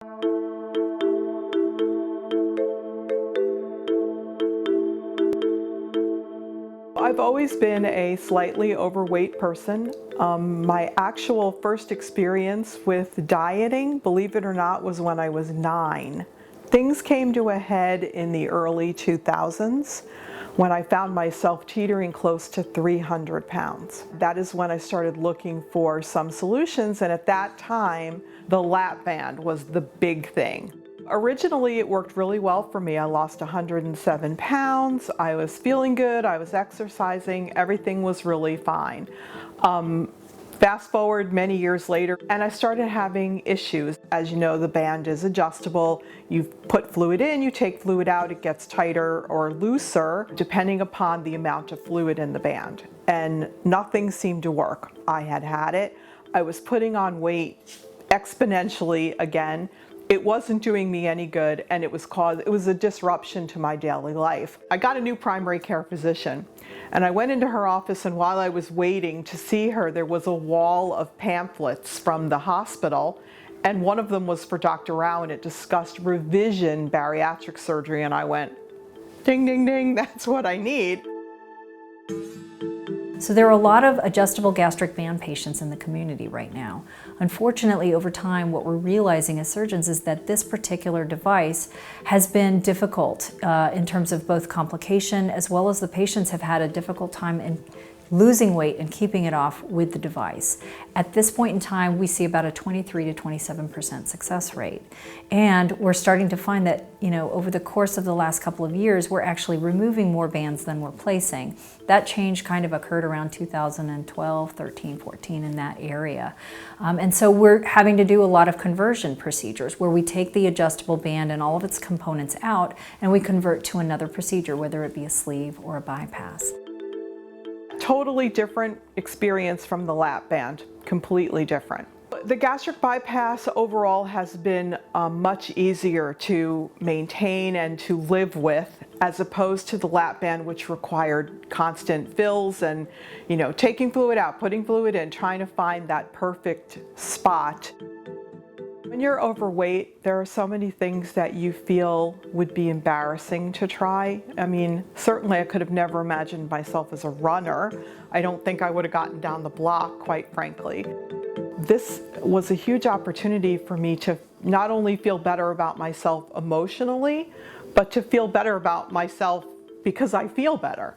I've always been a slightly overweight person. My actual first experience with dieting, believe it or not, was when I was 9. Things came to a head in the early 2000s when I found myself teetering close to 300 pounds. That is when I started looking for some solutions, and at that time, the lap band was the big thing. Originally, it worked really well for me. I lost 107 pounds, I was feeling good, I was exercising, everything was really fine. Fast forward many years later, and I started having issues. As you know, the band is adjustable. You put fluid in, you take fluid out, it gets tighter or looser depending upon the amount of fluid in the band. And nothing seemed to work. I had it. I was putting on weight exponentially again. It wasn't doing me any good, and it was a disruption to my daily life. I got a new primary care physician, and I went into her office, and while I was waiting to see her, there was a wall of pamphlets from the hospital, and one of them was for Dr. Rao, and it discussed revision bariatric surgery, and I went, ding, ding, ding, that's what I need. So there are a lot of adjustable gastric band patients in the community right now. Unfortunately, over time, what we're realizing as surgeons is that this particular device has been difficult in terms of both complication, as well as the patients have had a difficult time in losing weight and keeping it off with the device. At this point in time, we see about a 23 to 27% success rate. And we're starting to find that, over the course of the last couple of years, we're actually removing more bands than we're placing. That change kind of occurred around 2012, 13, 14, in that area. And so we're having to do a lot of conversion procedures where we take the adjustable band and all of its components out and we convert to another procedure, whether it be a sleeve or a bypass. Totally different experience from the lap band, completely different. The gastric bypass overall has been much easier to maintain and to live with as opposed to the lap band, which required constant fills and, taking fluid out, putting fluid in, trying to find that perfect spot. When you're overweight, there are so many things that you feel would be embarrassing to try. I mean, certainly I could have never imagined myself as a runner. I don't think I would have gotten down the block, quite frankly. This was a huge opportunity for me to not only feel better about myself emotionally, but to feel better about myself because I feel better.